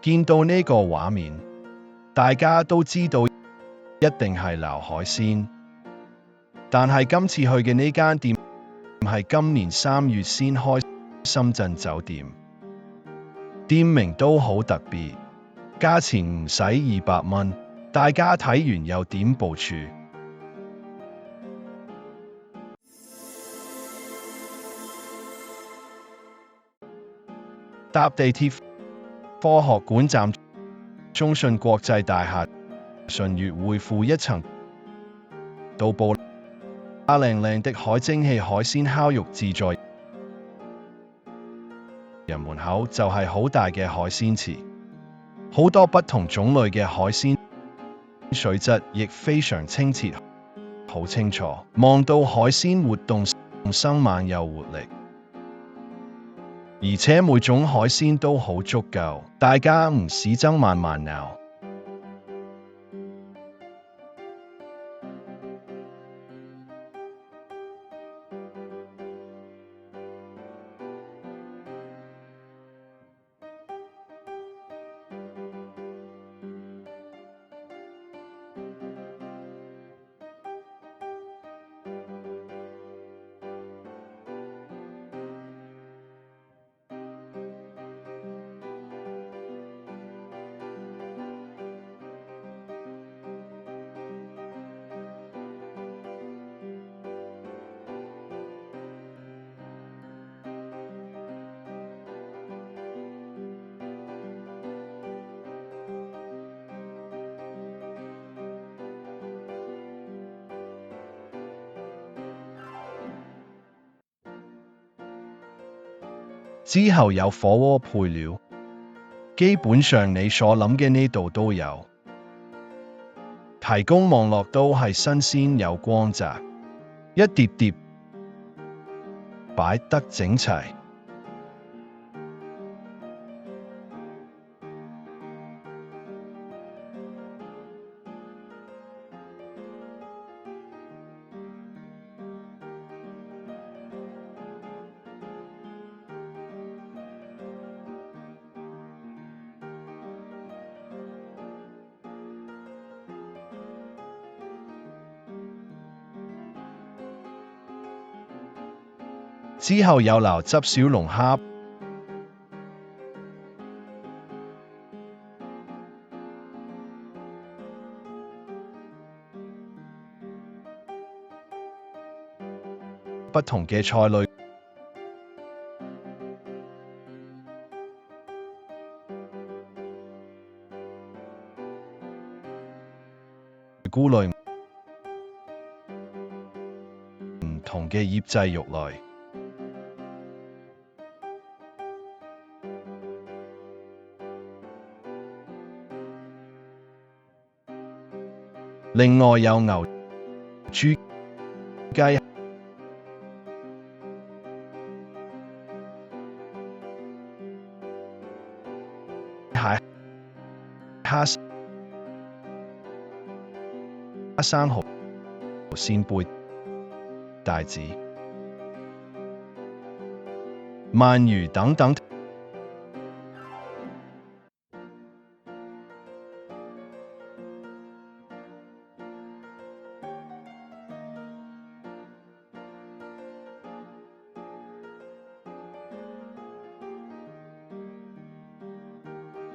見到呢個畫面，大家都知道一定係撈海鮮。但係今次去嘅呢間店係今年3月先開深圳酒店，店名都好特別，價錢唔使200蚊。大家睇完有點部署。搭地鐵科學館站，中信國際大廈，順越匯富1層，到步靚靚的海蒸氣海鮮烤肉自助人門口就係好大嘅海鮮池，好多不同種類嘅海鮮，水質亦非常清澈，好清楚，望到海鮮活動生猛有活力，而且每種海鮮都好足夠，大家唔使爭慢慢咬。之後有火鍋配料，基本上你所諗嘅呢度都有，提供網絡都係新鮮有光澤，一碟碟擺得整齊。之後有撈汁小龍蝦、不同嘅菜類、菇類、唔同嘅醃製肉類。另外有牛、豬、雞、蟹、蝦、生蠔、扇貝、帶子、鰻魚等等。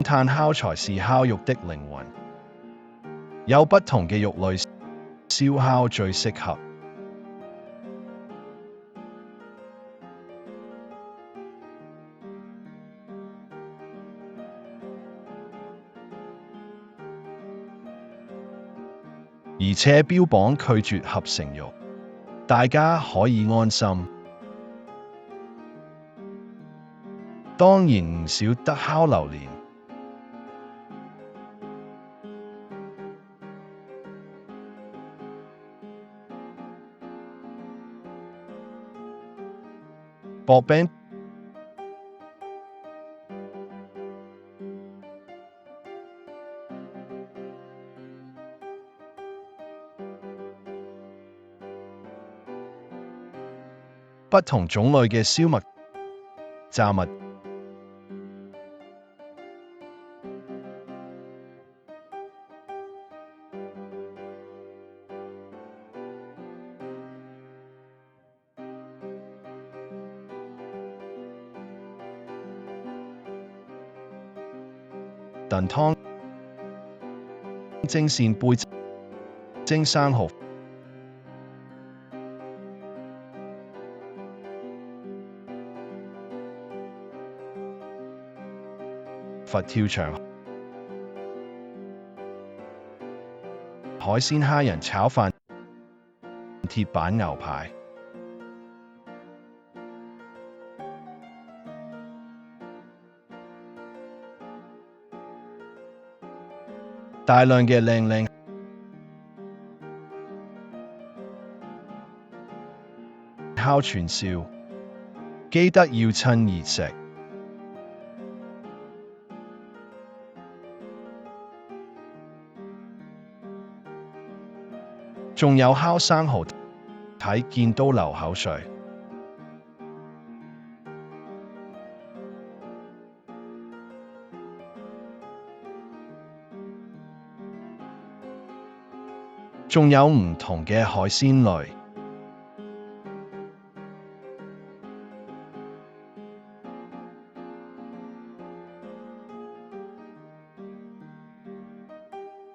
炭烤才是烤肉的靈魂，有不同嘅肉類，燒烤最適合。而且標榜拒絕合成肉，大家可以安心。當然唔少得烤榴蓮。薄餅、不同種類嘅燒麥、炸物、燉湯、蒸扇貝、蒸生蠔、佛跳牆、海鮮蝦仁炒飯、鐵板牛排。大量嘅靚烤串燒，記得要趁熱食。仲有烤生蠔，睇見都流口水。仲有唔同嘅海鮮類，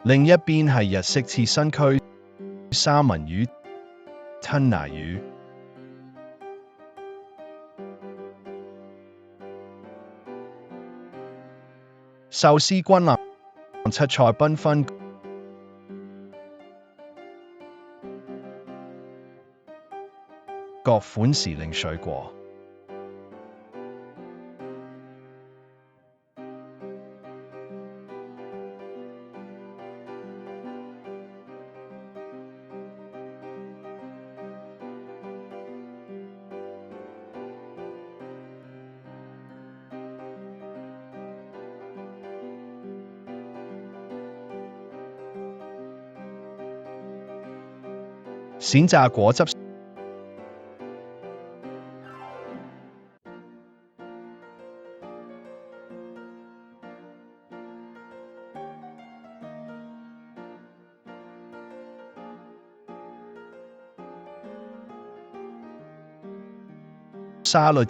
另一邊係日式刺身區，三文魚、吞拿魚、壽司軍艦、七彩繽紛。各款時令水果，鮮榨果汁。沙律、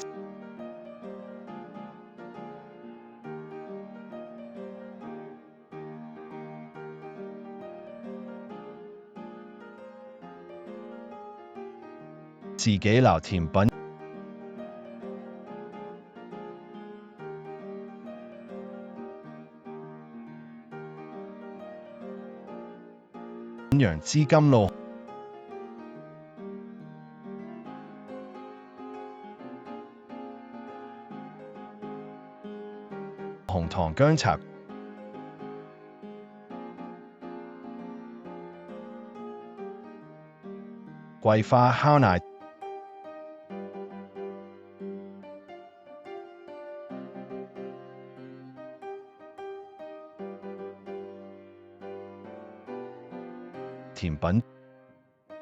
自己撈甜品、楊枝甘露、紅糖薑茶、桂花烤奶、甜品、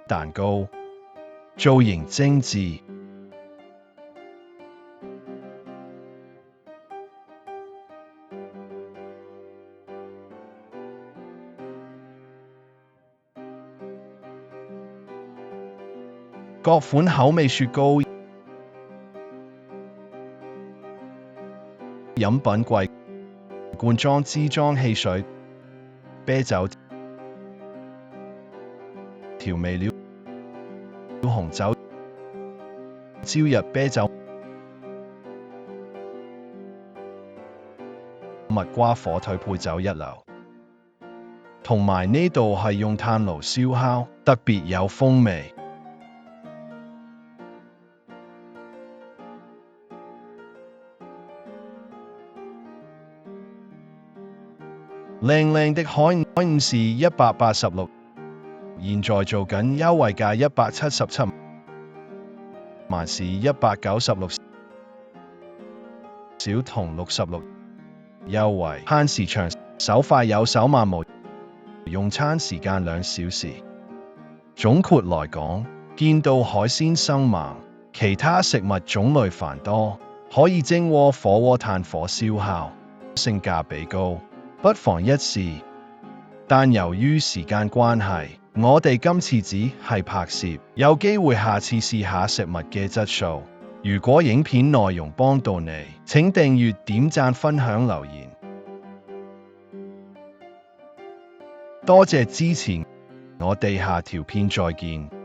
蛋糕，造型精緻。各款口味雪糕、飲品櫃、罐裝支裝汽水、啤酒、調味料、紅酒、朝日啤酒、蜜瓜火腿配酒一流，同埋呢度係用炭爐燒烤，特別有風味。靚靚的海午是186，現在做緊優惠價177，萬是196，小童66，優惠限時長，手快有手慢無，用餐時間2小時。總括來講，見到海鮮生猛，其他食物種類繁多，可以蒸鍋、火鍋、炭火燒烤，性價比高，不妨一試。但由於時間關係，我哋今次只係拍攝，有機會下次試下食物嘅質素。如果影片內容幫到你，請訂閱、點讚、分享、留言。多謝支持，我哋下條片再見。